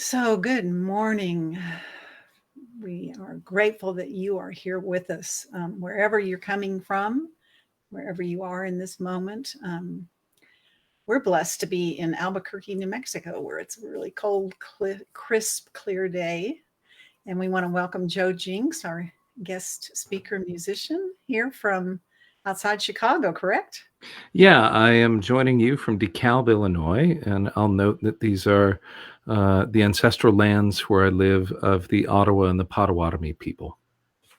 So, good morning. We are grateful that you are here with us, wherever you're coming from, wherever you are in this moment. We're blessed to be in Albuquerque, New Mexico, where it's a really cold, crisp, clear day. And we want to welcome Joe Jencks, our guest speaker musician, here from outside Chicago, correct? Yeah, I am joining you from DeKalb, Illinois, and I'll note that these are the ancestral lands where I live of the Ottawa and the Potawatomi people.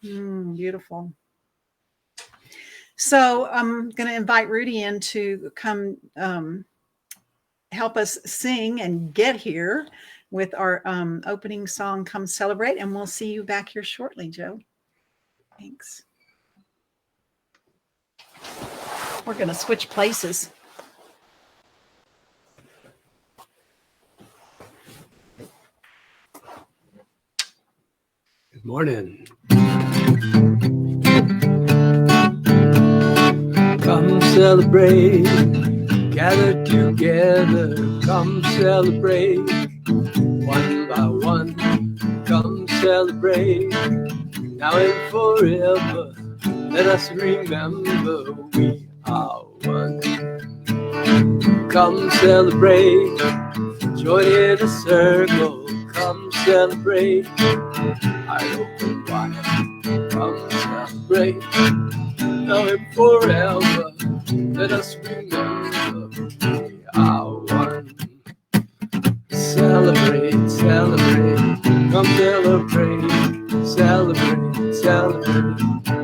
Beautiful. So I'm going to invite Rudy in to come help us sing and get here with our opening song, Come Celebrate. And we'll see you back here shortly, Joe. Thanks. We're going to switch places. Good morning. Come celebrate, gather together, come celebrate, one by one, come celebrate, now and forever, let us remember we are one. Come celebrate, join in a circle, come celebrate, I open wide, come celebrate, now and forever, let us remember we are one. Celebrate, celebrate, come celebrate, celebrate, celebrate,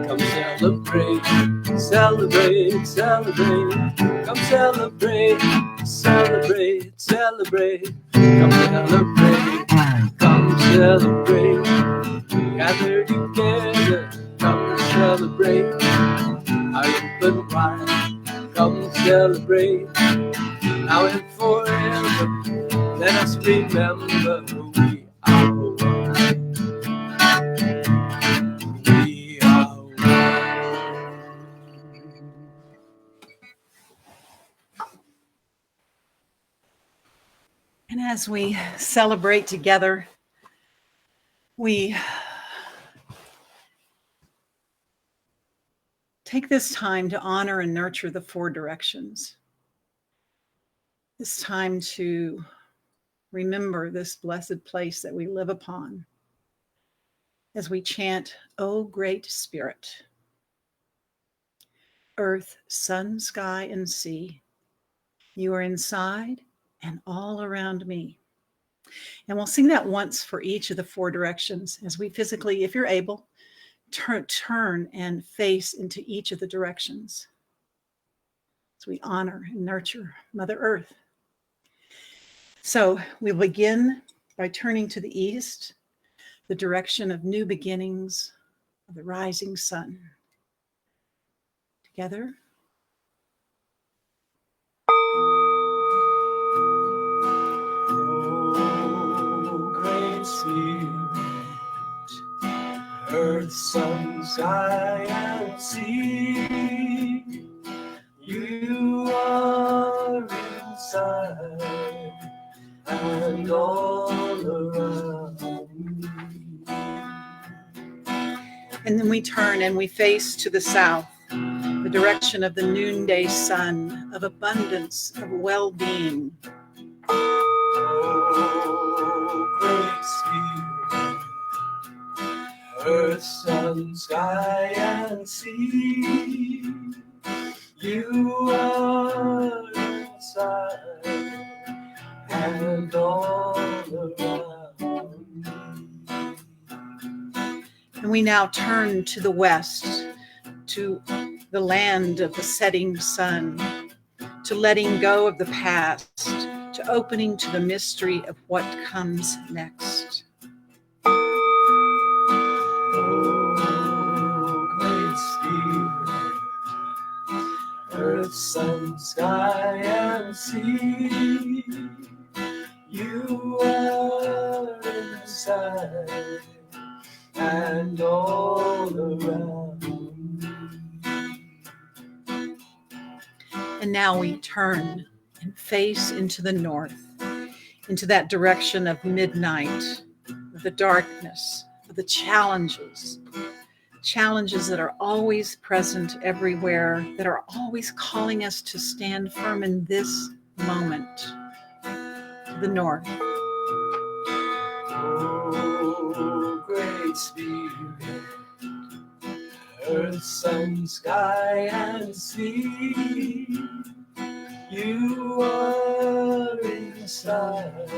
come celebrate, celebrate, celebrate, come celebrate, celebrate, celebrate, come celebrate, come celebrate, gather together, come celebrate, I open wide, come celebrate, now and forever, let us remember we are one. We are one. And as we celebrate together, we take this time to honor and nurture the four directions. This time to remember this blessed place that we live upon as we chant, O Great Spirit, earth, sun, sky, and sea, you are inside and all around me. And we'll sing that once for each of the four directions as we physically, if you're able, turn and face into each of the directions as we honor and nurture Mother Earth. So we'll begin by turning to the east, the direction of new beginnings, of the rising sun. Together. Oh, great Spirit, earth, sun, sky, and sea, you are inside and all around me. And then we turn and we face to the south, the direction of the noonday sun, of abundance, of well-being. Oh, great Spirit, earth, sun, sky, and sea, you are inside and all around me. And we now turn to the west, to the land of the setting sun, to letting go of the past, to opening to the mystery of what comes next. Oh, great Spirit, earth, sun, sky, and sea, you are inside and all around me. And now we turn and face into the north, into that direction of midnight, of the darkness, of the challenges that are always present everywhere, that are always calling us to stand firm in this moment. To the north. Oh, great Spirit, earth, sun, sky, and sea, you are inside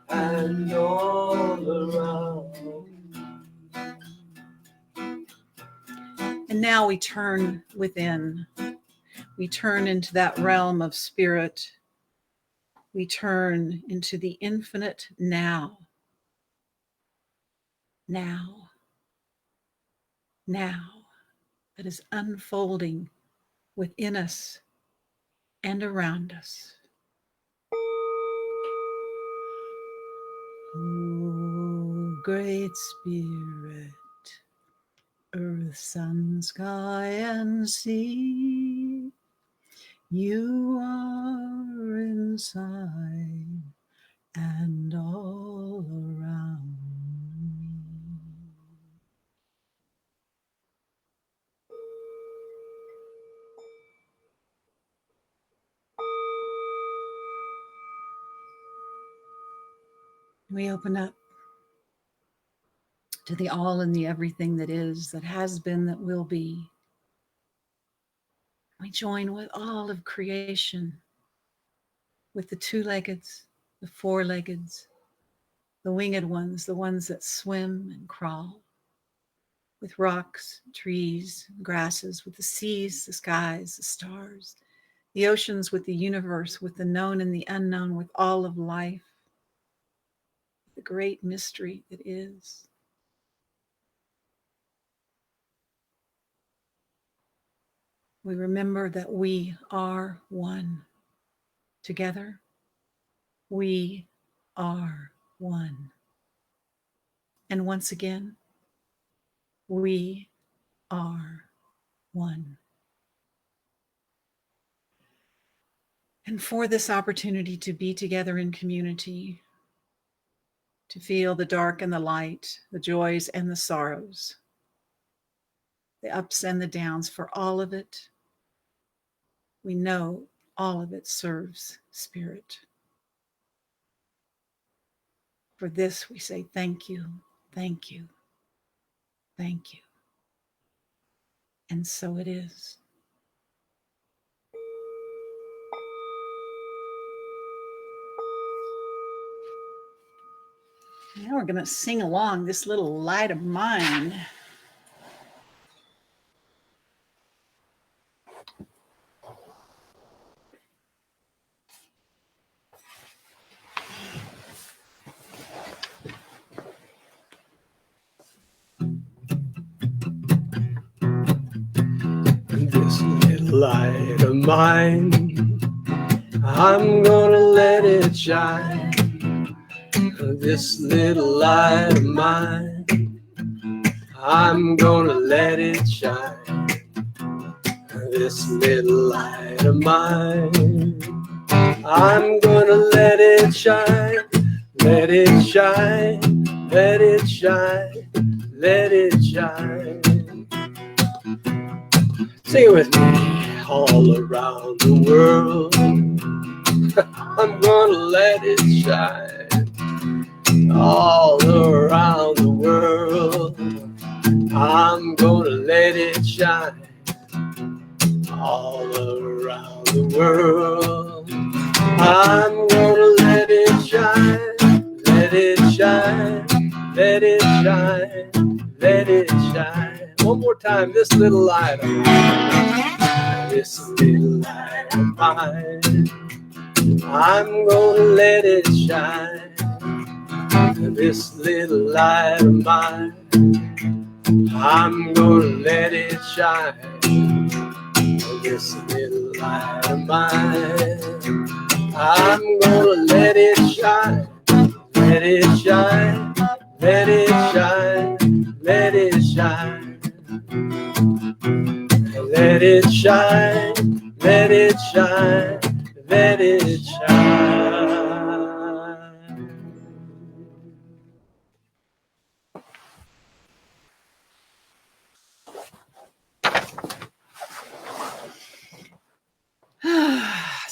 and all around. And now we turn within. We turn into that realm of spirit. We turn into the infinite now. Now. Now. That is unfolding within us and around us. Oh, great Spirit, earth, sun, sky, and sea, you are inside and all around me. We open up to the all and the everything that is, that has been, that will be. We join with all of creation, with the two-leggeds, the four-leggeds, the winged ones, the ones that swim and crawl, with rocks, trees, grasses, with the seas, the skies, the stars, the oceans, with the universe, with the known and the unknown, with all of life, the great mystery that is. We remember that we are one. Together, we are one. And once again, we are one. And for this opportunity to be together in community, to feel the dark and the light, the joys and the sorrows, the ups and the downs, for all of it, we know all of it serves Spirit. For this, we say thank you, thank you, thank you. And so it is. Now we're going to sing along This Little Light of Mine. This little light of mine, I'm gonna let it shine. This little light of mine, I'm gonna let it shine. This little light of mine, I'm gonna let it shine. Let it shine, let it shine, let it shine. Sing it with me. All around the world, I'm gonna let it shine. All around the world, I'm gonna let it shine. All around the world, I'm gonna let it shine. Let it shine, let it shine, let it shine. One more time, this little light of mine, this little light of mine, I'm gonna let it shine. This little light of mine, I'm gonna let it shine. This little light of mine, I'm gonna let it shine. Let it shine, let it shine, let it shine. Let it shine, let it shine, let it shine.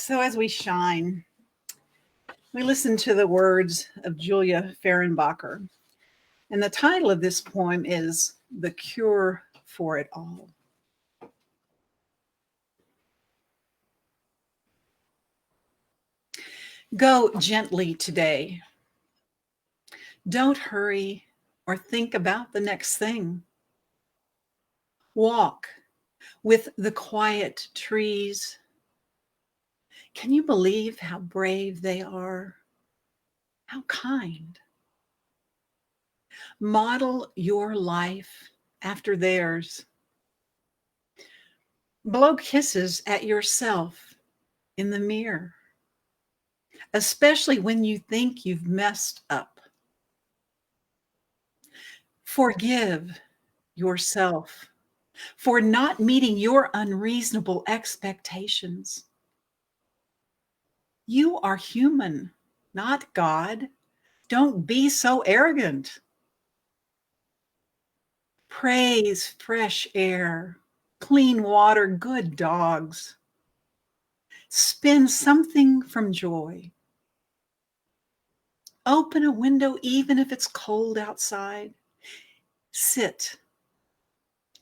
So as we shine, we listen to the words of Julia Fehrenbacher. And the title of this poem is The Cure for It All. Go gently today. Don't hurry or think about the next thing. Walk with the quiet trees. Can you believe how brave they are? How kind. Model your life after theirs. Blow kisses at yourself in the mirror, especially when you think you've messed up. Forgive yourself for not meeting your unreasonable expectations. You are human, not God. Don't be so arrogant. Praise fresh air, clean water, good dogs. Spin something from joy. Open a window even if it's cold outside. Sit.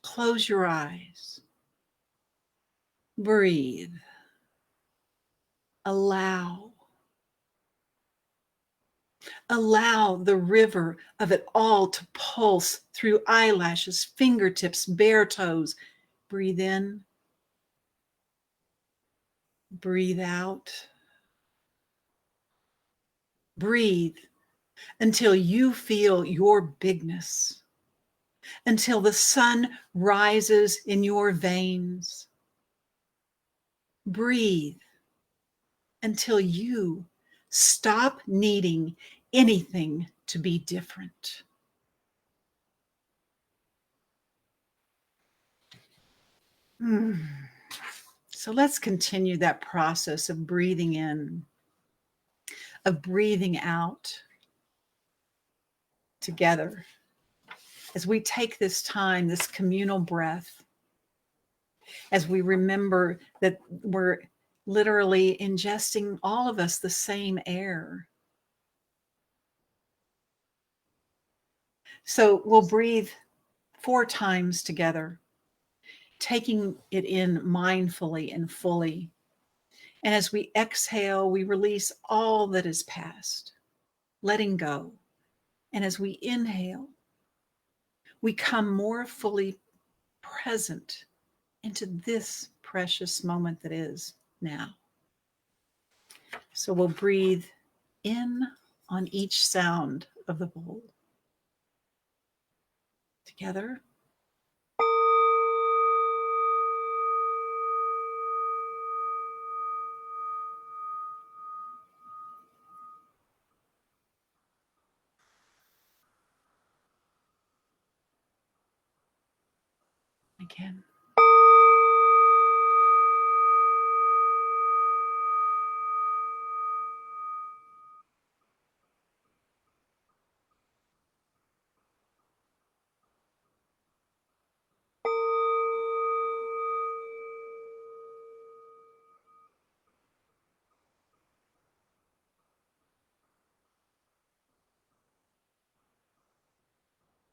Close your eyes. Breathe. Allow. Allow the river of it all to pulse through eyelashes, fingertips, bare toes. Breathe in. Breathe out. Breathe until you feel your bigness, until the sun rises in your veins. Breathe until you stop needing anything to be different. So let's continue that process of breathing in, of breathing out together as we take this time, this communal breath, as we remember that we're literally ingesting, all of us, the same air. So we'll breathe 4 times together, taking it in mindfully and fully. And as we exhale, we release all that is past, letting go. And as we inhale, we come more fully present into this precious moment that is now. So we'll breathe in on each sound of the bowl. Together. Again.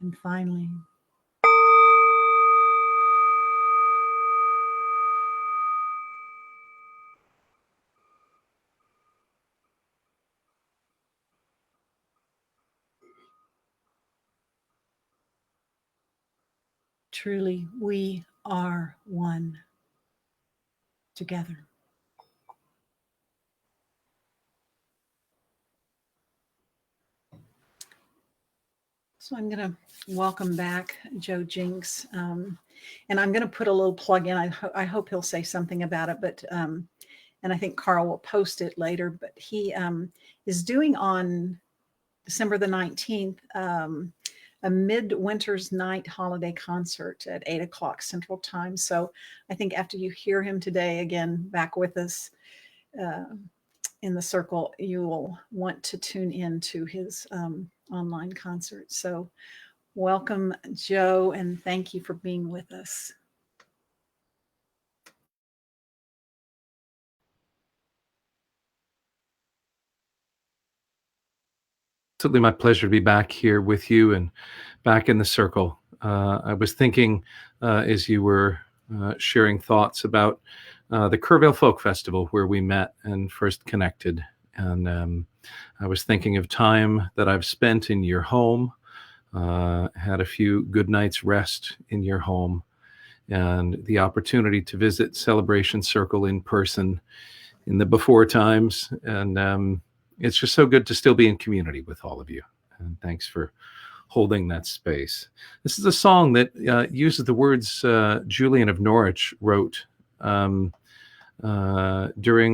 And finally, truly, we are one together. So I'm going to welcome back Joe Jencks. And I'm going to put a little plug in. I hope he'll say something about it, but and I think Carl will post it later. But he is doing on December the 19th a midwinter's night holiday concert at 8 o'clock Central Time. So I think after you hear him today, again, back with us in the circle, you will want to tune in to his online concert. So welcome, Joe, and thank you for being with us. absolutely my pleasure to be back here with you and back in the circle. I was thinking as you were sharing thoughts about the Kerrville Folk Festival where we met and first connected. And I was thinking of time that I've spent in your home, had a few good nights rest in your home, and the opportunity to visit Celebration Circle in person in the before times. And it's just so good to still be in community with all of you. And thanks for holding that space. This is a song that uses the words Julian of Norwich wrote during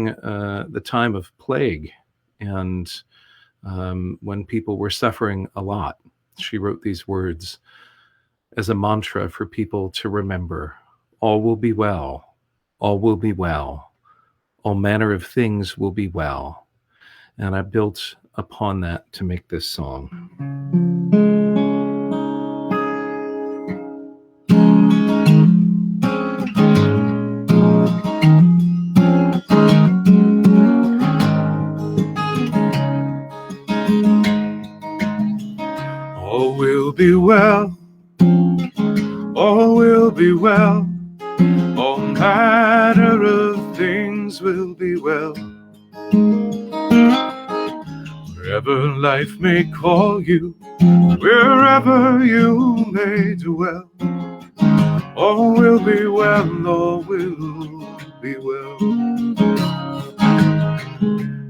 the time of plague, and when people were suffering a lot. She wrote these words as a mantra for people to remember: all will be well, all will be well, all manner of things will be well. And I built upon that to make this song. All will be well, all will be well, all manner of things will be well. Wherever life may call you, wherever you may dwell, all will be well, all will be well.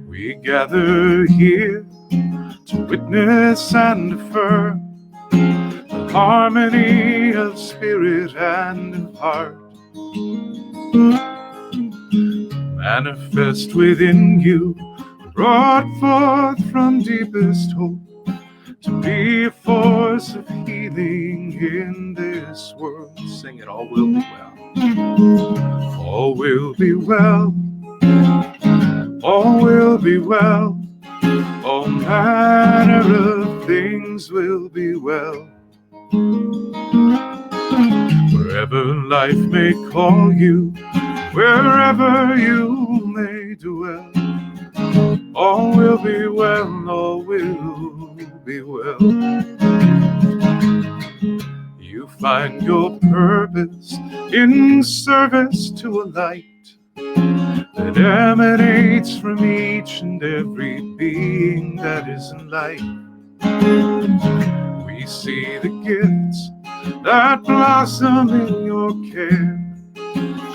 We gather here to witness and affirm the harmony of spirit and of heart. Manifest within you, brought forth from deepest hope, to be a force of healing in this world. Sing it, all will be well. All will be well, all will be well, all manner of things will be well. Wherever life may call you, wherever you may dwell, all will be well, all will be well. You find your purpose in service to a light that emanates from each and every being that is in life. We see the gifts that blossom in your care,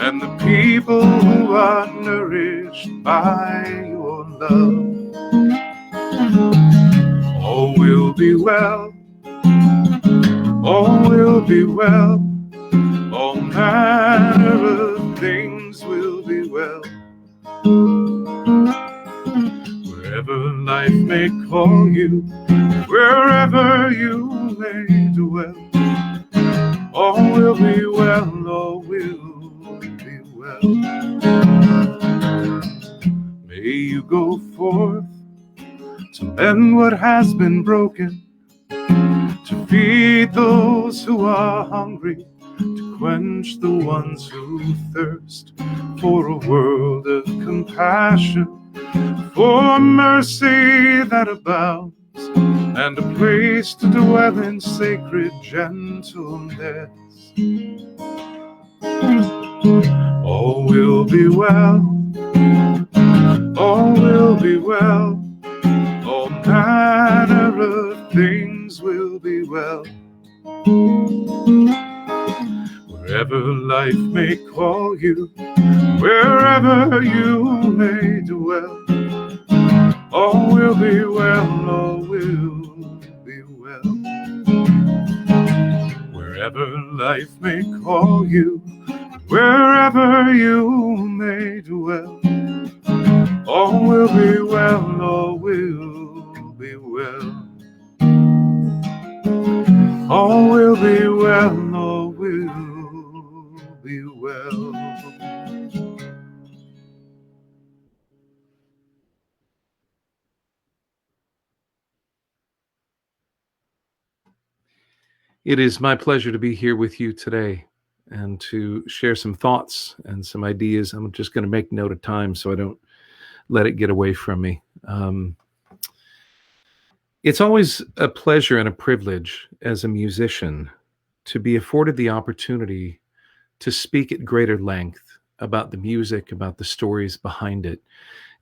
and the people who are nourished by your love. All will be well, all will be well, all manner of things will be well. Wherever life may call you, wherever you may dwell, all will be well, all will be well. May you go forth to mend what has been broken, to feed those who are hungry, to quench the ones who thirst, for a world of compassion, for mercy that abounds, and a place to dwell in sacred gentleness. All will be well, all will be well, all manner of things will be well. Wherever life may call you, wherever you may dwell, all will be well, all will be well. Wherever life may call you, wherever you may dwell, all will be well, all will be well. All will be well, all will be well. It is my pleasure to be here with you today and to share some thoughts and some ideas. I'm just going to make note of time so I don't let it get away from me. It's always a pleasure and a privilege as a musician to be afforded the opportunity to speak at greater length about the music, about the stories behind it.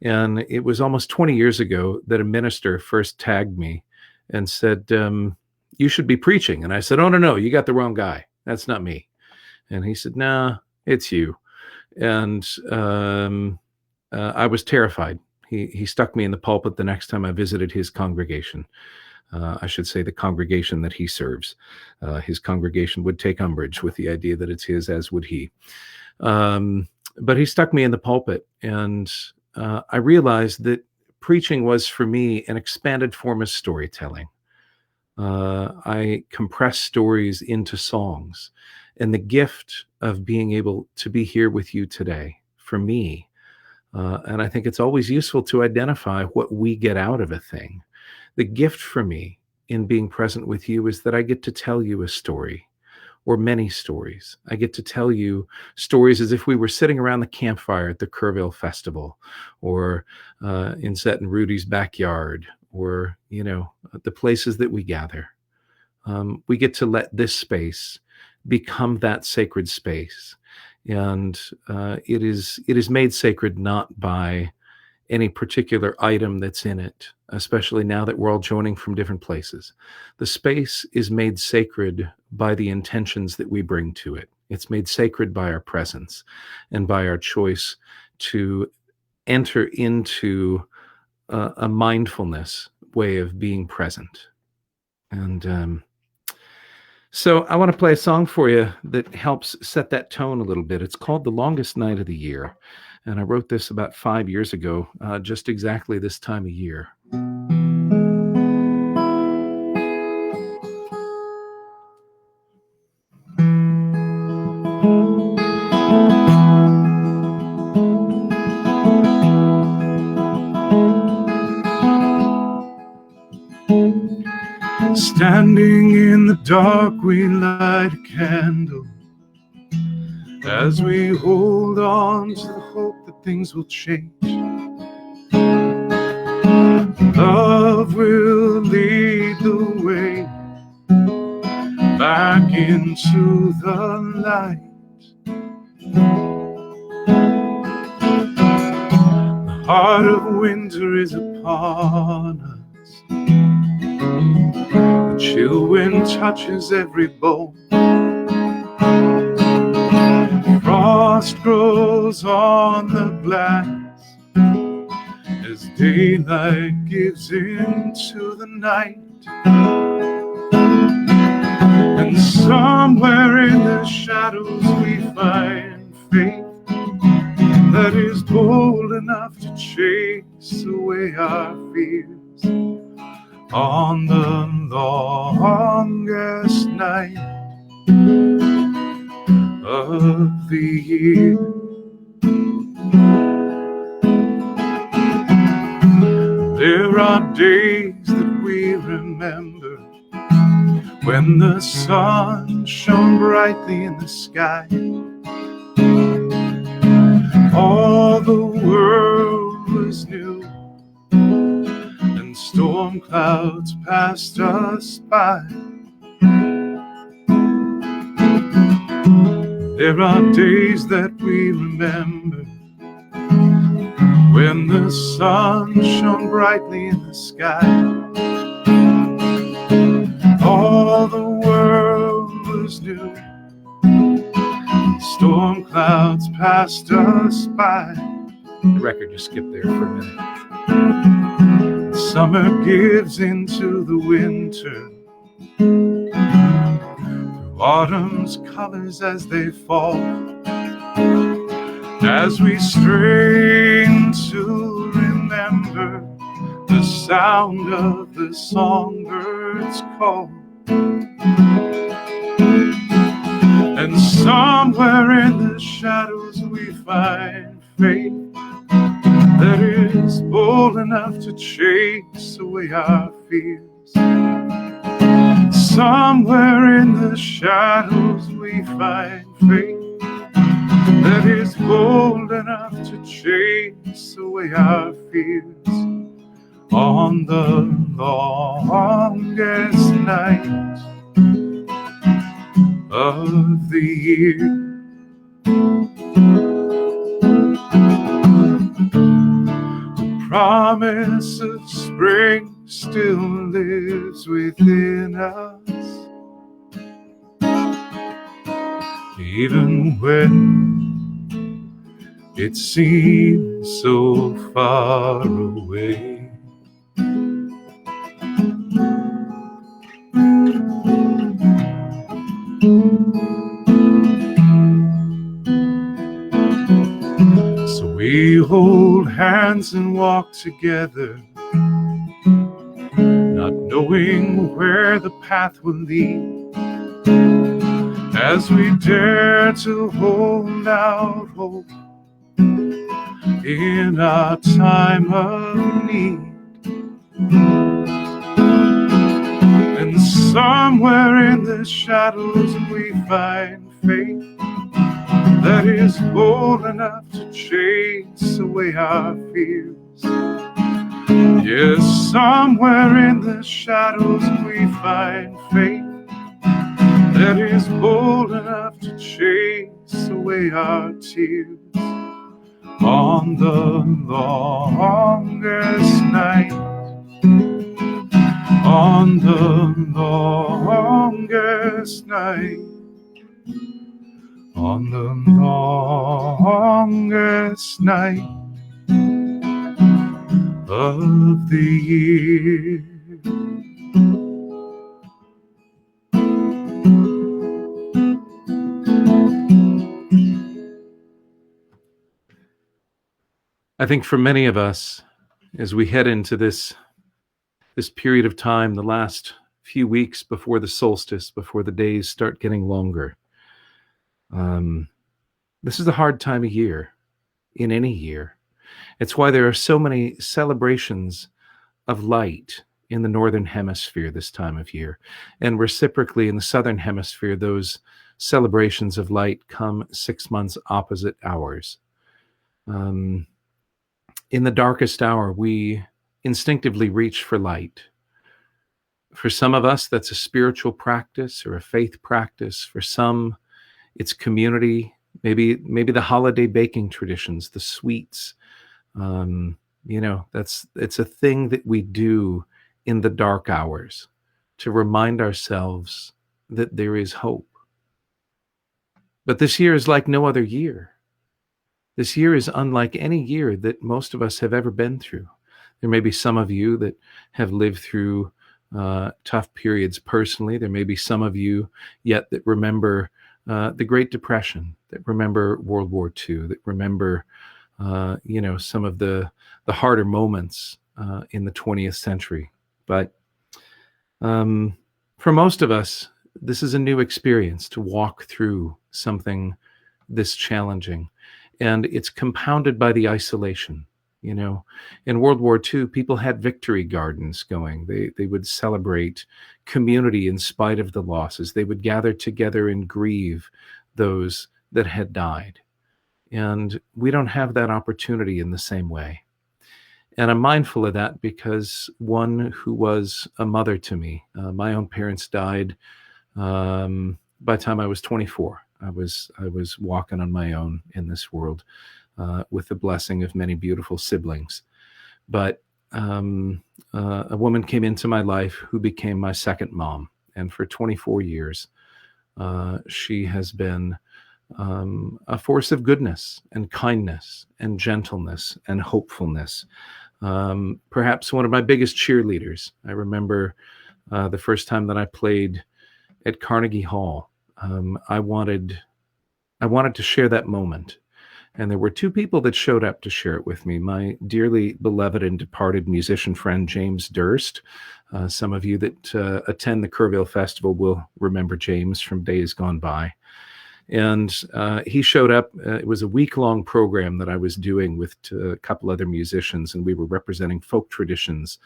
And it was almost 20 years ago that a minister first tagged me and said, you should be preaching. And I said, oh, no, you got the wrong guy. That's not me. And he said, nah, it's you. And I was terrified. He stuck me in the pulpit the next time I visited his congregation. I should say the congregation that he serves. His congregation would take umbrage with the idea that it's his, as would he. But he stuck me in the pulpit, and I realized that preaching was for me an expanded form of storytelling. I compress stories into songs, and the gift of being able to be here with you today, for me, and I think it's always useful to identify what we get out of a thing. The gift for me in being present with you is that I get to tell you a story, or many stories. I get to tell you stories as if we were sitting around the campfire at the Kerrville Festival, or in Seth and Rudy's backyard, or, the places that we gather. We get to let this space become that sacred space. And it is made sacred not by any particular item that's in it, especially now that we're all joining from different places. The space is made sacred by the intentions that we bring to it. It's made sacred by our presence and by our choice to enter into a mindfulness way of being present. And so I want to play a song for you that helps set that tone a little bit. It's called The Longest Night of the Year. And I wrote this about 5 years ago, just exactly this time of year. Standing in the dark, we light a candle as we hold on to the hope that things will change. Love will lead the way back into the light. The heart of winter is upon us. The chill wind touches every bone. Frost grows on the glass as daylight gives into the night. And somewhere in the shadows we find faith that is bold enough to chase away our fears on the longest night of the year. There are days that we remember when the sun shone brightly in the sky. All the world was new and storm clouds passed us by. There are days that we remember when the sun shone brightly in the sky. All the world was new, storm clouds passed us by. The record just skipped there for a minute. Summer gives into the winter, through autumn's colors as they fall. As we strain to remember the sound of the songbirds' call. And somewhere in the shadows we find faith that is bold enough to chase away our fears. Somewhere in the shadows we find faith that is bold enough to chase away our fears on the longest night of the year. The promise of spring still lives within us, even when it seems so far away. So we hold hands and walk together, not knowing where the path will lead, as we dare to hold out hope in our time of need. And somewhere in the shadows we find faith that is bold enough to chase away our fears. Yes, somewhere in the shadows we find faith that is bold enough to chase away our tears. On the longest night, on the longest night, on the longest night of the year. I think for many of us, as we head into this period of time, the last few weeks before the solstice, before the days start getting longer, this is a hard time of year, in any year. It's why there are so many celebrations of light in the Northern Hemisphere this time of year. And reciprocally, in the Southern Hemisphere, those celebrations of light come 6 months opposite ours. In the darkest hour, we instinctively reach for light. For some of us, that's a spiritual practice or a faith practice. For some, it's community, maybe the holiday baking traditions, the sweets. It's a thing that we do in the dark hours to remind ourselves that there is hope. But this year is like no other year. This year is unlike any year that most of us have ever been through. There may be some of you that have lived through tough periods personally. There may be some of you yet that remember the Great Depression, that remember World War II, that remember some of the harder moments in the 20th century. But for most of us, this is a new experience to walk through something this challenging. And it's compounded by the isolation. In World War II, people had victory gardens going. They would celebrate community in spite of the losses. They would gather together and grieve those that had died. And we don't have that opportunity in the same way. And I'm mindful of that because one who was a mother to me, my own parents died by the time I was 24. I was walking on my own in this world with the blessing of many beautiful siblings. But a woman came into my life who became my second mom. And for 24 years, she has been a force of goodness and kindness and gentleness and hopefulness. Perhaps one of my biggest cheerleaders. I remember the first time that I played at Carnegie Hall. I wanted to share that moment. And there were two people that showed up to share it with me. My dearly beloved and departed musician friend, James Durst. Some of you that attend the Kerrville Festival will remember James from days gone by. And he showed up. It was a week-long program that I was doing with a couple other musicians, and we were representing folk traditions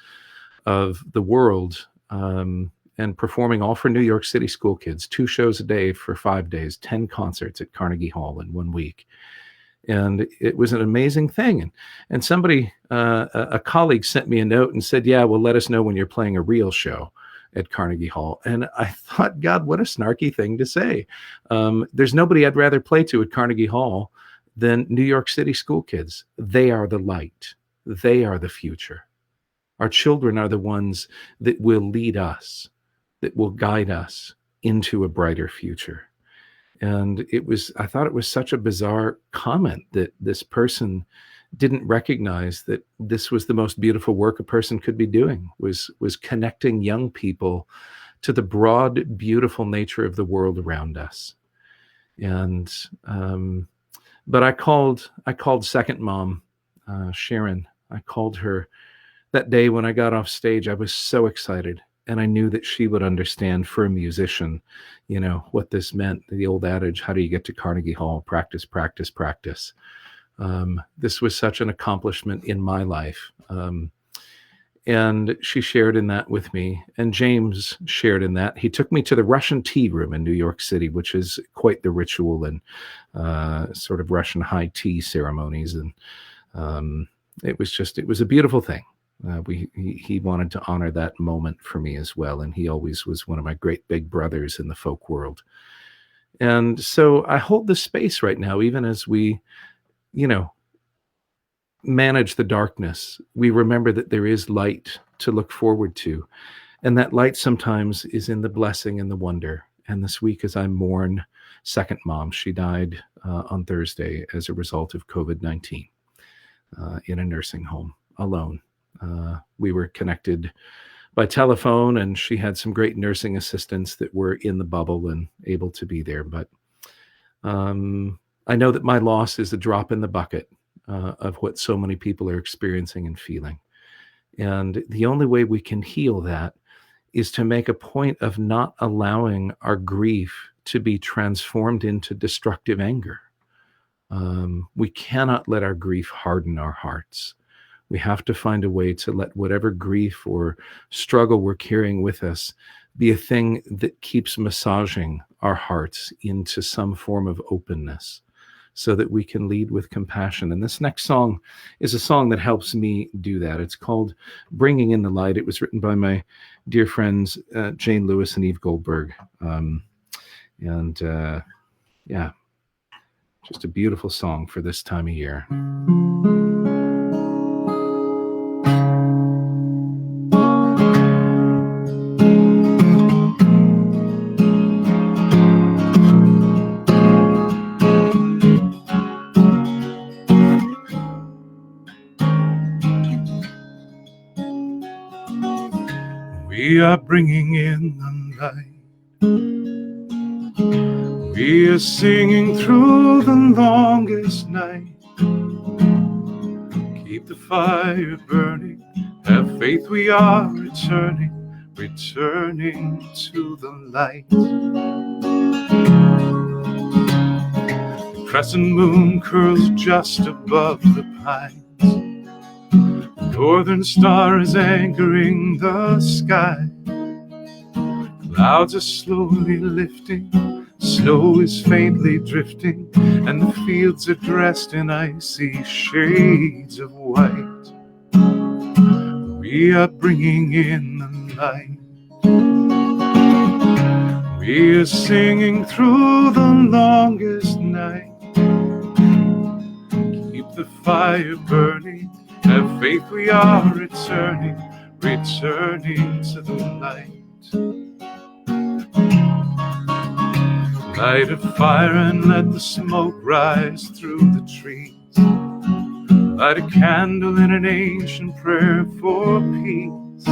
of the world and performing all for New York City school kids, 2 shows a day for 5 days, 10 concerts at Carnegie Hall in 1 week. And it was an amazing thing. And somebody, a colleague sent me a note and said, yeah, well, let us know when you're playing a real show at Carnegie Hall. And I thought, God, what a snarky thing to say. There's nobody I'd rather play to at Carnegie Hall than New York City school kids. They are the light. They are the future. Our children are the ones that will lead us, that will guide us into a brighter future. And I thought it was such a bizarre comment that this person didn't recognize that this was the most beautiful work a person could be doing, was connecting young people to the broad, beautiful nature of the world around us. And, but I called second mom, Sharon. I called her that day when I got off stage. I was so excited. And I knew that she would understand, for a musician, what this meant. The old adage, how do you get to Carnegie Hall? Practice, practice, practice. This was such an accomplishment in my life. And she shared in that with me. And James shared in that. He took me to the Russian tea room in New York City, which is quite the ritual and sort of Russian high tea ceremonies. And it was a beautiful thing. He wanted to honor that moment for me as well. And he always was one of my great big brothers in the folk world. And so I hold the space right now, even as we, manage the darkness. We remember that there is light to look forward to. And that light sometimes is in the blessing and the wonder. And this week, as I mourn second mom, she died on Thursday as a result of COVID-19 in a nursing home alone. We were connected by telephone, and she had some great nursing assistants that were in the bubble and able to be there. But I know that my loss is a drop in the bucket of what so many people are experiencing and feeling. And the only way we can heal that is to make a point of not allowing our grief to be transformed into destructive anger. We cannot let our grief harden our hearts. We have to find a way to let whatever grief or struggle we're carrying with us be a thing that keeps massaging our hearts into some form of openness so that we can lead with compassion. And this next song is a song that helps me do that. It's called Bringing in the Light. It was written by my dear friends, Jane Lewis and Eve Goldberg. Yeah, just a beautiful song for this time of year. We are bringing in the light. We are singing through the longest night. Keep the fire burning. Have faith, we are returning to the light. The crescent moon curls just above the pines. Northern star is anchoring the sky. Clouds are slowly lifting, snow is faintly drifting, and the fields are dressed in icy shades of white. We are bringing in the light. We are singing through the longest night. Keep the fire burning. Have faith, we are returning to the light. Light a fire and let the smoke rise through the trees. Light a candle in an ancient prayer for peace.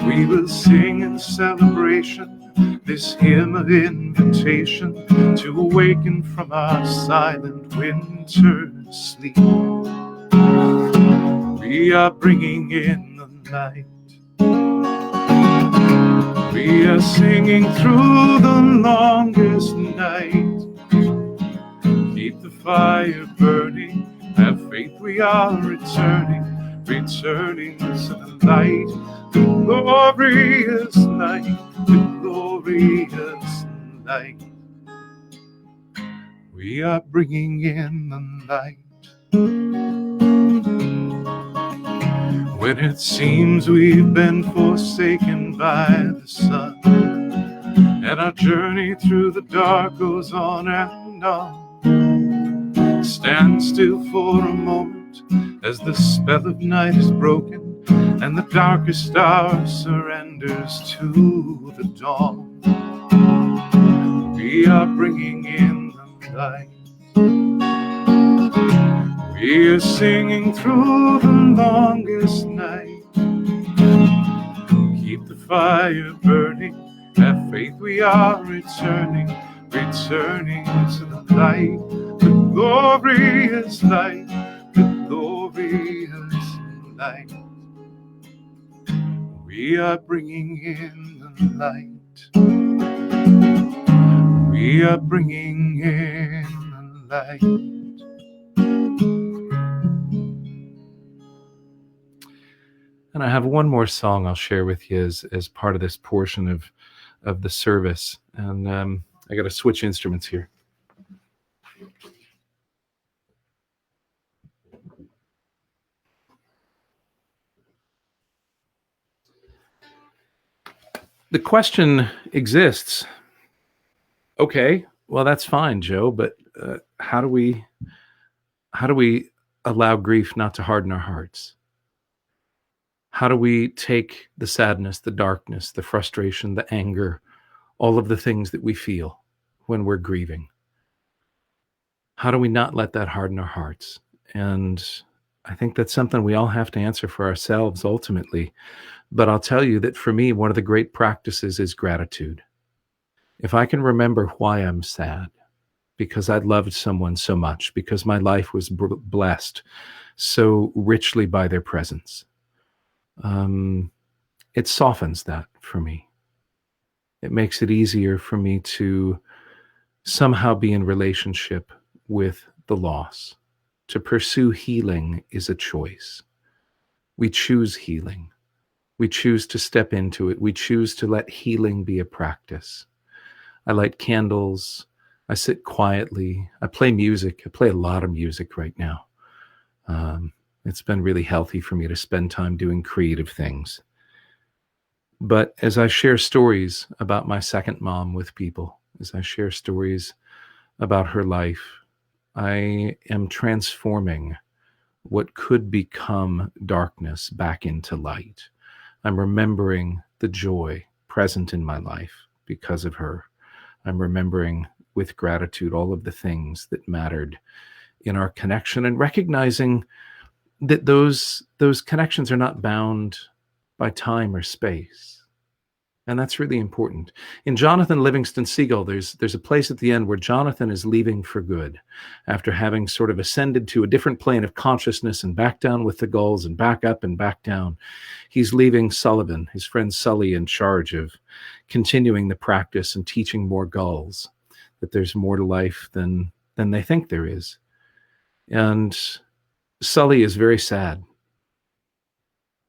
We will sing in celebration this hymn of invitation to awaken from our silent winter sleep. We are bringing in the light. We are singing through the longest night. Keep the fire burning. Have faith, we are returning to the light. The glorious light, the glorious light. We are bringing in the light. When it seems we've been forsaken by the sun, and our journey through the dark goes on and on, stand still for a moment as the spell of night is broken and the darkest star surrenders to the dawn. We are bringing in the light. We are singing through the longest night. Keep the fire burning. Have faith, we are returning, returning to the light, the glorious light, the glorious light. We are bringing in the light. We are bringing in the light. And I have one more song I'll share with you as part of this portion of the service. And I got to switch instruments here. The question exists. Okay, well, that's fine, Joe, but how do we allow grief not to harden our hearts? How do we take the sadness, the darkness, the frustration, the anger, all of the things that we feel when we're grieving? How do we not let that harden our hearts? And I think that's something we all have to answer for ourselves ultimately. But I'll tell you that for me, one of the great practices is gratitude. If I can remember why I'm sad, because I loved someone so much, because my life was blessed so richly by their presence, it softens that for me. It makes it easier for me to somehow be in relationship with the loss. To pursue healing is a choice. We choose healing. We choose to step into it. We choose to let healing be a practice. I light candles. I sit quietly. I play music. I play a lot of music right now. It's been really healthy for me to spend time doing creative things. But as I share stories about my second mom with people, as I share stories about her life, I am transforming what could become darkness back into light. I'm remembering the joy present in my life because of her. I'm remembering with gratitude all of the things that mattered in our connection, and recognizing that those connections are not bound by time or space. And that's really important. In Jonathan Livingston Seagull, there's a place at the end where Jonathan is leaving for good after having sort of ascended to a different plane of consciousness and back down with the gulls and back up and back down. He's leaving Sullivan, his friend Sully, in charge of continuing the practice and teaching more gulls that there's more to life than they think there is. And Sully is very sad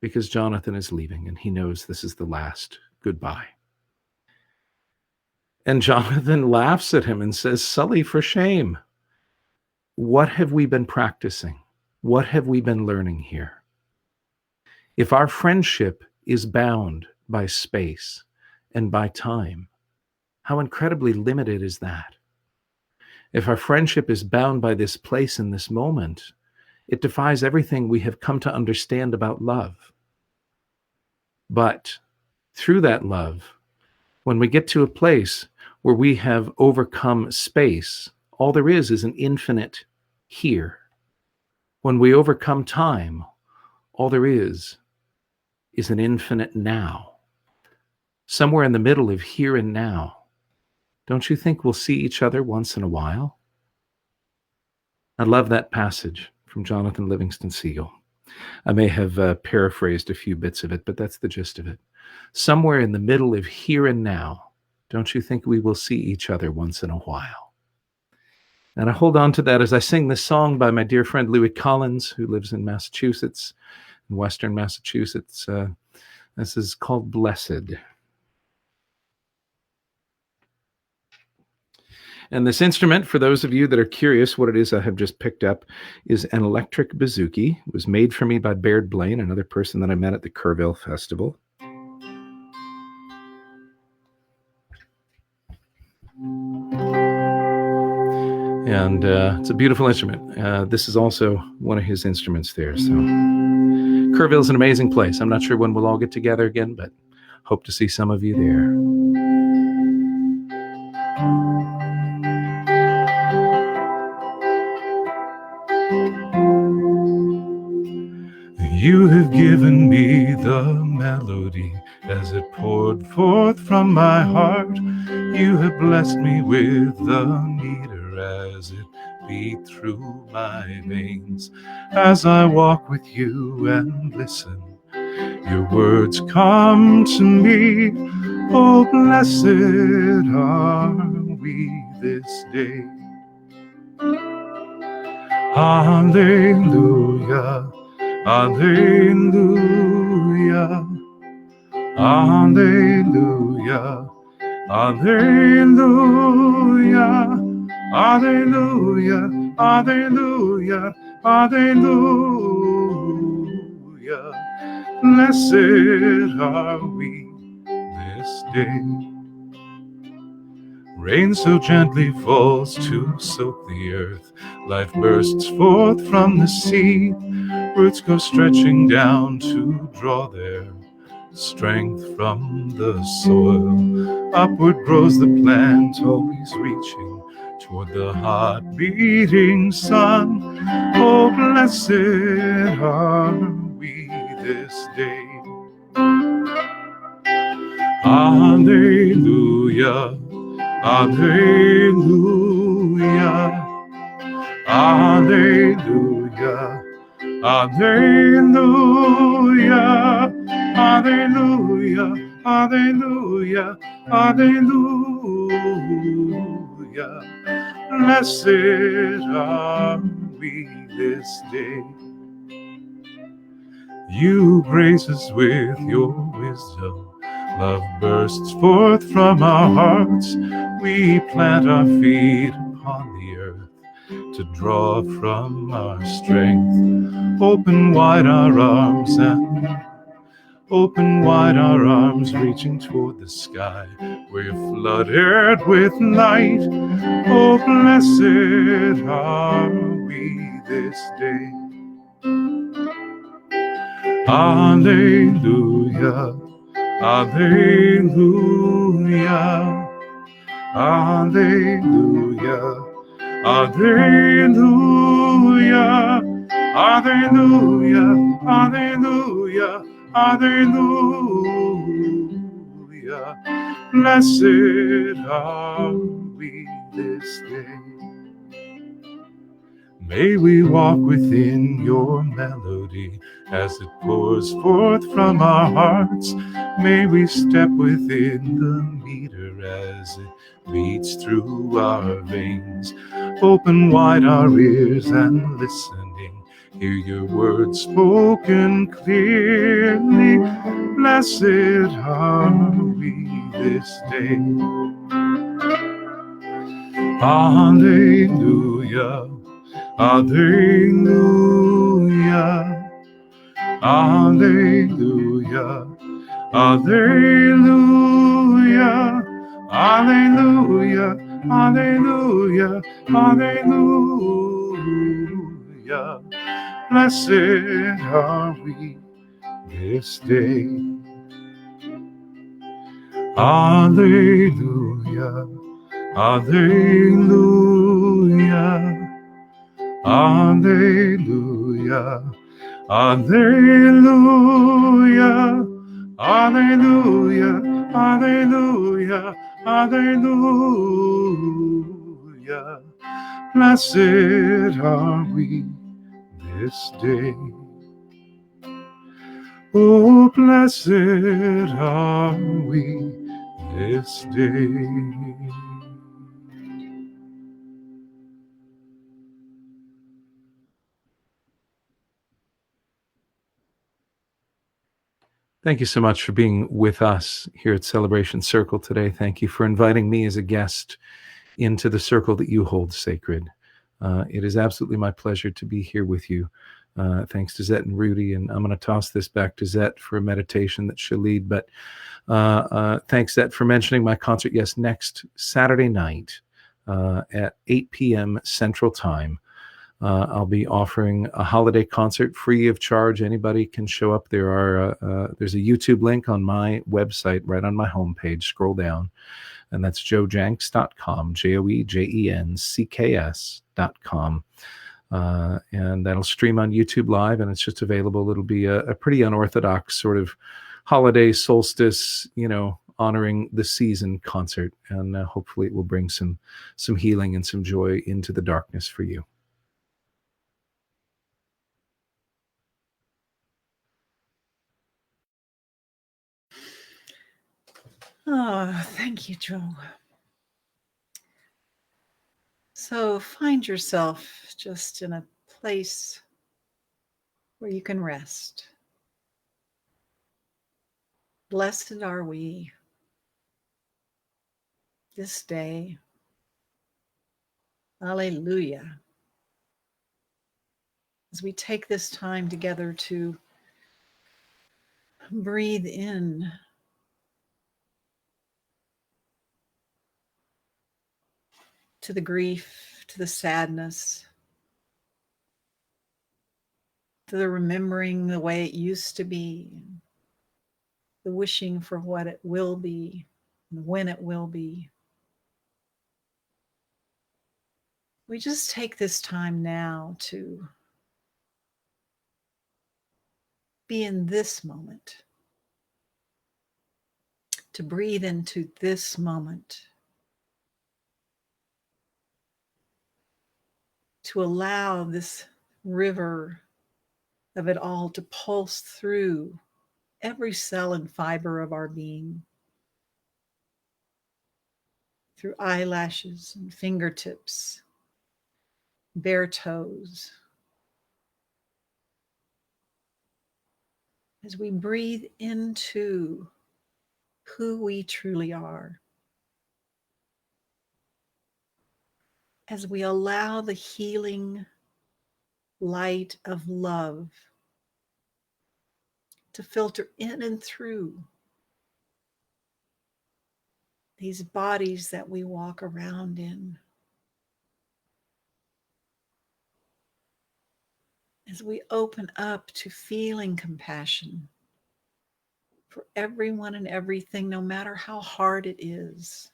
because Jonathan is leaving and he knows this is the last goodbye. And Jonathan laughs at him and says, "Sully, for shame. What have we been practicing? What have we been learning here? If our friendship is bound by space and by time, how incredibly limited is that? If our friendship is bound by this place in this moment, it defies everything we have come to understand about love. But through that love, when we get to a place where we have overcome space, all there is an infinite here. When we overcome time, all there is an infinite now. Somewhere in the middle of here and now, don't you think we'll see each other once in a while?" I love that passage from Jonathan Livingston Seagull. I may have paraphrased a few bits of it, but that's the gist of it. Somewhere in the middle of here and now, don't you think we will see each other once in a while? And I hold on to that as I sing this song by my dear friend Louis Collins, who lives in Massachusetts, in Western Massachusetts. This is called Blessed. And this instrument, for those of you that are curious what it is I have just picked up, is an electric bouzouki. It was made for me by Baird Blaine, another person that I met at the Kerrville Festival. And it's a beautiful instrument. This is also one of his instruments there. So Kerrville's an amazing place. I'm not sure when we'll all get together again, but hope to see some of you there. You have given me the melody as it poured forth from my heart. You have blessed me with the meter as it beat through my veins. As I walk with you and listen, your words come to me. Oh, blessed are we this day. Hallelujah. Alleluia, alleluia, alleluia, alleluia, alleluia, alleluia. Blessed are we this day. Rain so gently falls to soak the earth. Life bursts forth from the sea. Roots go stretching down to draw their strength from the soil. Upward grows the plant, always reaching toward the heart beating sun. Oh, blessed are we this day. Alleluia, alleluia, alleluia. Alleluia, alleluia, alleluia, alleluia. Blessed are we this day. You grace us with your wisdom. Love bursts forth from our hearts. We plant our feet upon the earth to draw from our strength. Open wide our arms and open wide our arms, reaching toward the sky. We're flooded with light. Oh, blessed are we this day. Alleluia, alleluia, alleluia. Alleluia, alleluia, alleluia, alleluia. Blessed are we this day. May we walk within your melody as it pours forth from our hearts. May we step within the meter as it beats through our veins. Open wide our ears and listening, hear your words spoken clearly. Blessed are we this day. Alleluia, alleluia, alleluia, alleluia, alleluia, alleluia, alleluia. Blessed are we this day. Alleluia, alleluia, alleluia, alleluia, alleluia, alleluia, alleluia. Blessed are we this day. Oh, blessed are we this day. Thank you so much for being with us here at Celebration Circle today. Thank you for inviting me as a guest into the circle that you hold sacred. It is absolutely my pleasure to be here with you. Thanks to Zet and Rudy, and I'm going to toss this back to Zet for a meditation that she'll lead. But thanks, Zet, for mentioning my concert. Yes, next Saturday night at 8 p.m. Central Time, I'll be offering a holiday concert free of charge. Anybody can show up. There's a YouTube link on my website, right on my homepage. Scroll down, and that's joejencks.com, JoeJencks.com. And that'll stream on YouTube Live, and it's just available. It'll be a pretty unorthodox sort of holiday solstice, honoring the season concert, and hopefully it will bring some healing and some joy into the darkness for you. Oh, thank you, Joe. So find yourself just in a place where you can rest. Blessed are we this day. Alleluia. As we take this time together to breathe in to the grief, to the sadness, to the remembering the way it used to be, the wishing for what it will be and when it will be. We just take this time now to be in this moment, to breathe into this moment, to allow this river of it all to pulse through every cell and fiber of our being, through eyelashes and fingertips, bare toes. As we breathe into who we truly are, as we allow the healing light of love to filter in and through these bodies that we walk around in, as we open up to feeling compassion for everyone and everything, no matter how hard it is.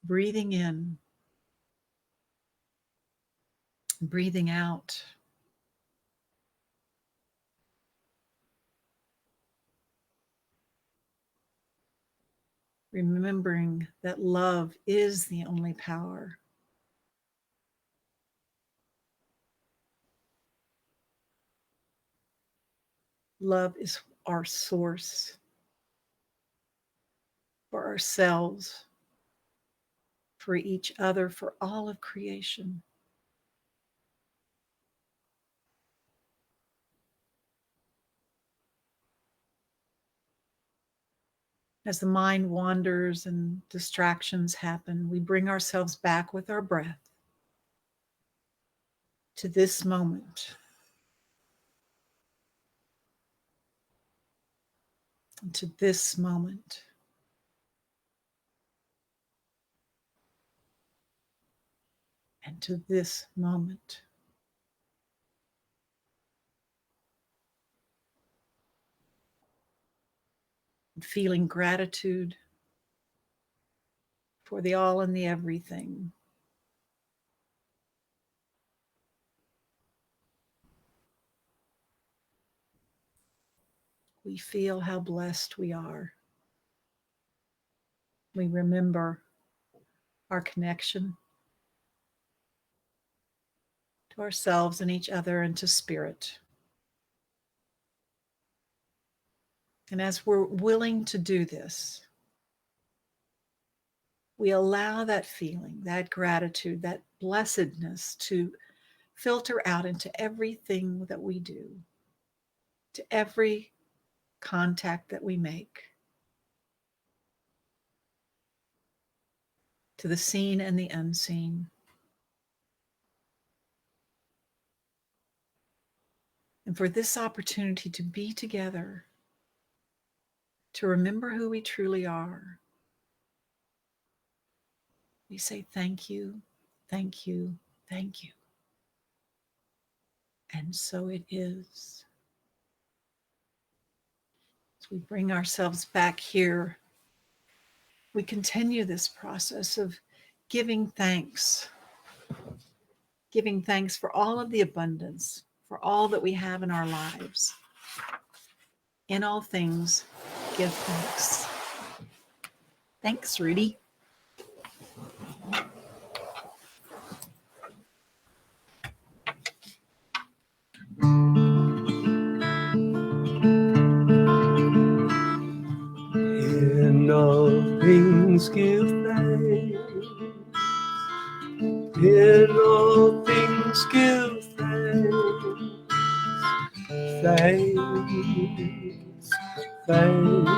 Breathing in, breathing out. Remembering that love is the only power. Love is our source for ourselves, for each other, for all of creation. As the mind wanders and distractions happen, we bring ourselves back with our breath to this moment, to this moment. And to this moment. Feeling gratitude for the all and the everything. We feel how blessed we are. We remember our connection to ourselves and each other and to spirit. And as we're willing to do this, we allow that feeling, that gratitude, that blessedness to filter out into everything that we do, to every contact that we make, to the seen and the unseen. And for this opportunity to be together, to remember who we truly are, we say thank you, thank you, thank you. And so it is. As we bring ourselves back here, we continue this process of giving thanks for all of the abundance, for all that we have in our lives. In all things, give thanks. Thanks, Rudy. In all things give thanks. In all things give thanks. Thanks, thanks.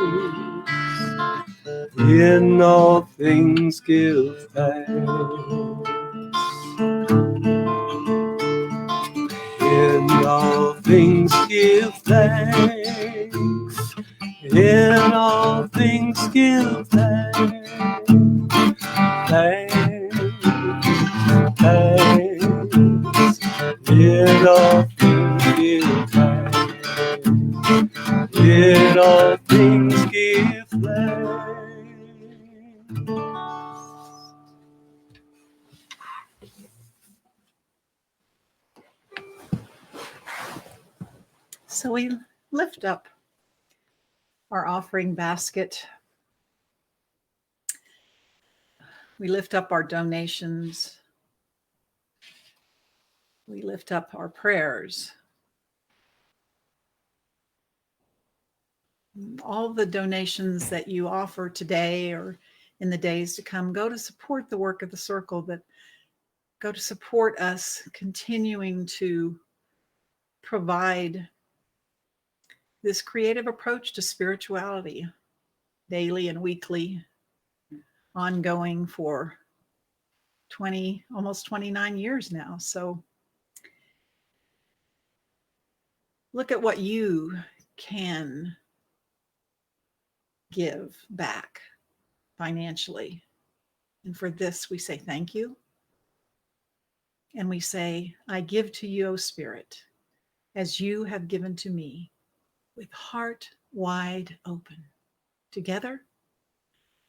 In all things give thanks. In all things give thanks. In all things give thanks. Thanks, thanks. In all things give thanks. In all things give thanks. So we lift up our offering basket. We lift up our donations. We lift up our prayers. All the donations that you offer today or in the days to come go to support the work of the circle, that go to support us continuing to provide this creative approach to spirituality, daily and weekly, ongoing for almost 29 years now. So look at what you can give back financially. And for this, we say thank you. And we say, I give to you, O Spirit, as you have given to me, with heart wide open. Together,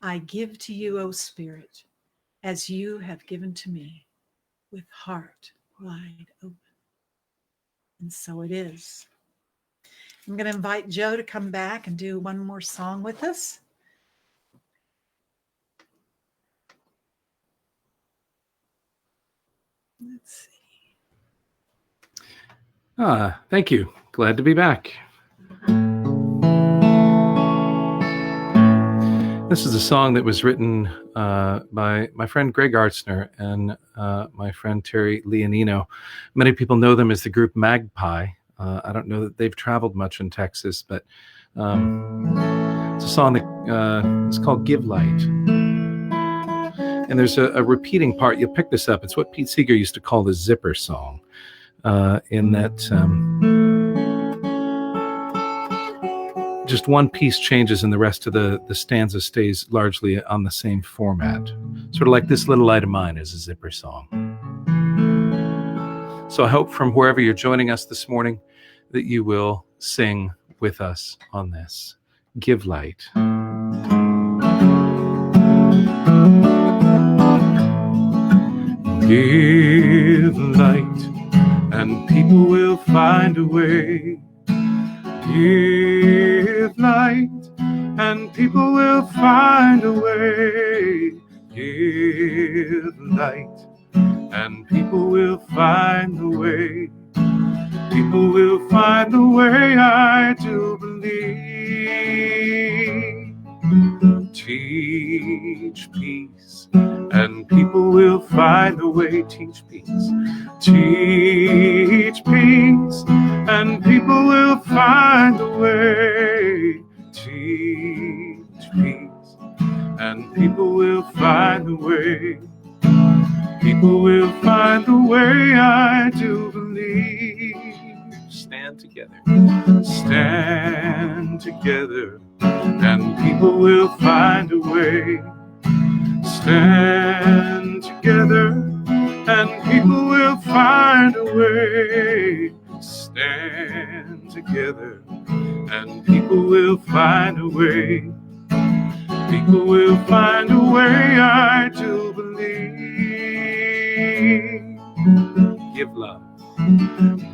I give to you, O Spirit, as you have given to me, with heart wide open. And so it is. I'm going to invite Joe to come back and do one more song with us. Let's see. Thank you. Glad to be back. This is a song that was written by my friend Greg Artsner and my friend Terry Leonino. Many people know them as the group Magpie. I don't know that they've traveled much in Texas, but it's a song that is called Give Light. And there's a repeating part. You'll pick this up. It's what Pete Seeger used to call the zipper song, in that just one piece changes and the rest of the stanza stays largely on the same format. Sort of like This Little Light of Mine is a zipper song. So I hope from wherever you're joining us this morning that you will sing with us on this. Give light. Give light, and people will find a way. Give light, and people will find a way. Give light, and people will find a way. People will find a way, I do believe. Teach peace, and people will find a way. Teach peace, Teach peace, and people will find a way. Teach peace, and people will find a way. People will find a way, I do believe. Stand together. Stand together, and people will find a way. Stand together, and people will find a way. Stand together, and people will find a way. People will find a way, I do believe. Give love.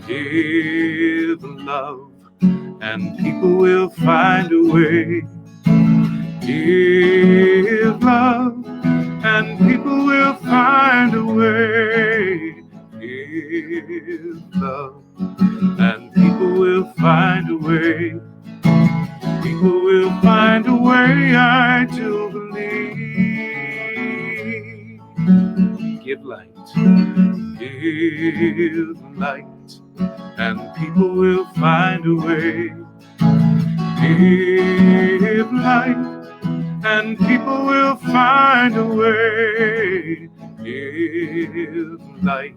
Give love, and people will find a way. Give love, and people will find a way. Give love, and people will find a way. People will find a way, I do believe. Give light. Give light, and people will find a way. Give light, and people will find a way. Give light,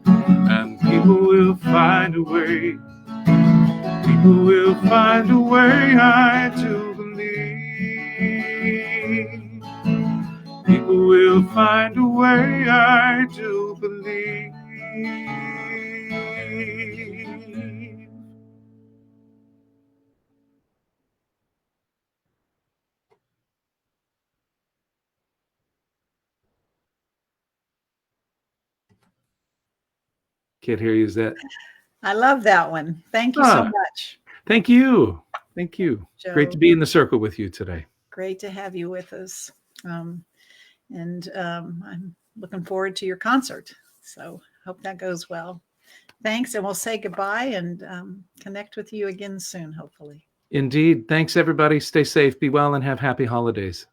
and people will find a way. People will find a way, I do believe. People will find a way, I do believe. Can't hear you, is that? I love that one. Thank you so much. Thank you. Thank you. Joe. Great to be in the circle with you today. Great to have you with us. I'm looking forward to your concert. So hope that goes well. Thanks. And we'll say goodbye and connect with you again soon, hopefully. Indeed. Thanks, everybody. Stay safe, be well, and have happy holidays.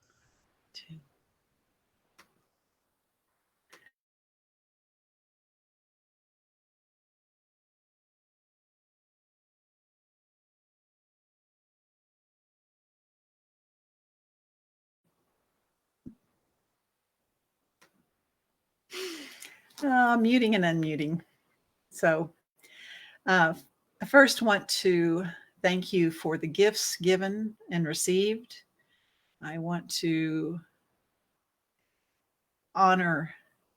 Muting and unmuting. So I first want to thank you for the gifts given and received. I want to honor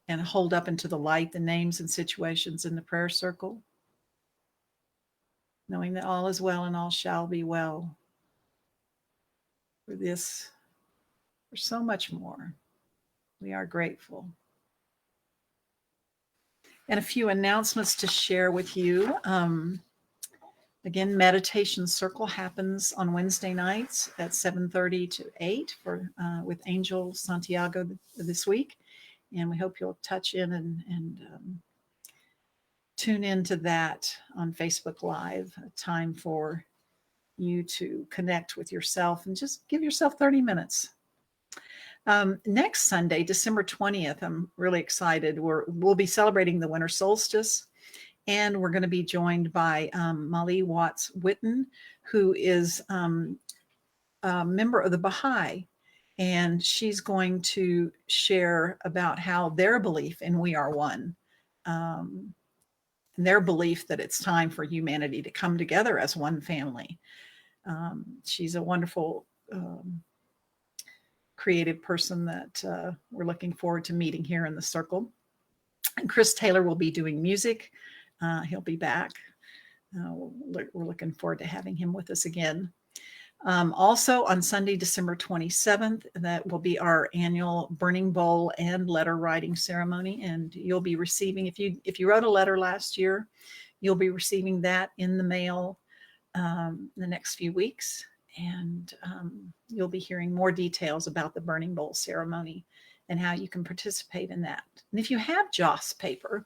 and hold up into the light the names and situations in the prayer circle, knowing that all is well and all shall be well. For this, for so much more, we are grateful. And a few announcements to share with you. Again, Meditation Circle happens on Wednesday nights at 7:30 to 8 with Angel Santiago this week. And we hope you'll touch in and tune into that on Facebook Live, a time for you to connect with yourself and just give yourself 30 minutes. Next Sunday, December 20th, I'm really excited. We'll be celebrating the winter solstice, and we're going to be joined by Molly Watts Witten, who is a member of the Baha'i, and she's going to share about how their belief in We Are One, and their belief that it's time for humanity to come together as one family. She's a wonderful creative person that we're looking forward to meeting here in the circle. And Chris Taylor will be doing music. He'll be back. We're looking forward to having him with us again. Also on Sunday, December 27th, that will be our annual Burning Bowl and letter writing ceremony. And you'll be receiving, if you wrote a letter last year, you'll be receiving that in the mail the next few weeks. And you'll be hearing more details about the Burning Bowl ceremony and how you can participate in that. And if you have Joss paper,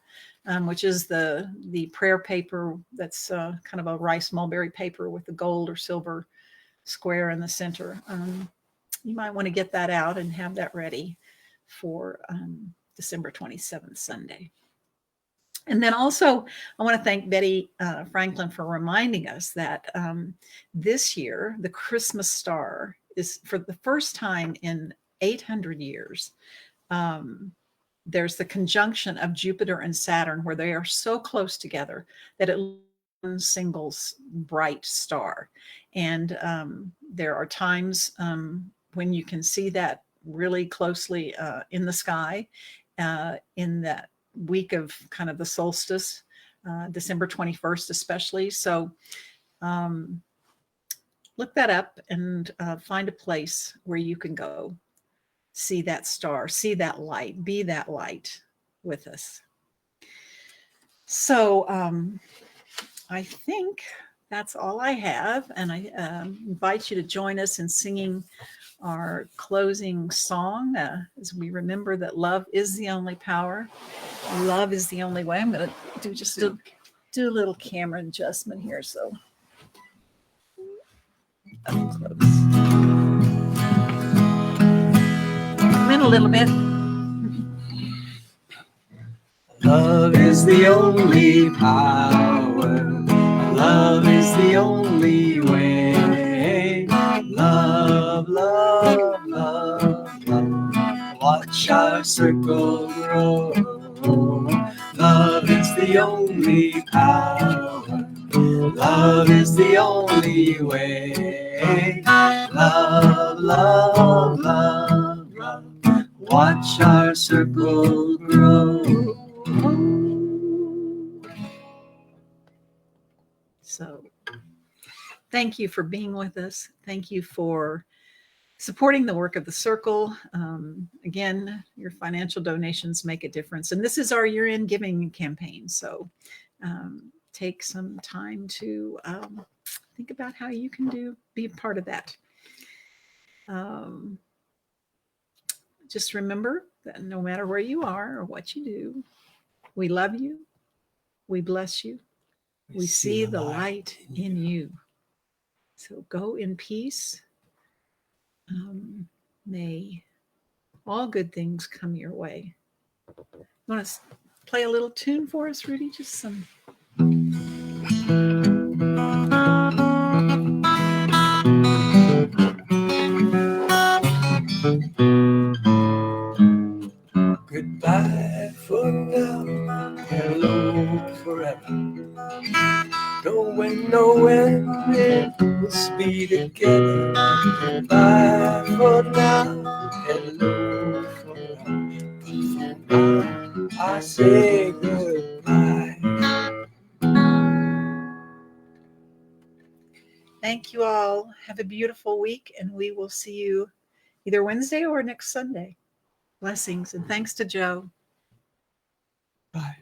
which is the prayer paper that's kind of a rice mulberry paper with the gold or silver square in the center, you might want to get that out and have that ready for December 27th, Sunday. And then also, I want to thank Betty Franklin for reminding us that this year, the Christmas star is, for the first time in 800 years, there's the conjunction of Jupiter and Saturn where they are so close together that it one single bright star. And there are times when you can see that really closely in the sky in that week of kind of the solstice, December 21st especially. So look that up and find a place where you can go see that star, see that light, be that light with us. So I think that's all I have. And I invite you to join us in singing our closing song as we remember that love is the only power. Love is the only way. I'm going to do a little camera adjustment here. So up close. Come in a little bit. Love is the only power. Love is the only way. Love, love, love, love. Watch our circle grow. Love is the only power. Love is the only way. Love, love, love, love. Watch our circle grow. So thank you for being with us. Thank you for supporting the work of the Circle. Again, your financial donations make a difference. And this is our year-end giving campaign. So take some time to think about how you can be a part of that. Just remember that no matter where you are or what you do, we love you. We bless you. We see the light in you. So go in peace. May all good things come your way. You want to play a little tune for us, Rudy? Just some. Goodbye for now, hello forever. Going nowhere, we'll be together. Goodbye for now, hello forever. I say goodbye. Thank you all. Have a beautiful week, and we will see you either Wednesday or next Sunday. Blessings, and thanks to Joe. Bye.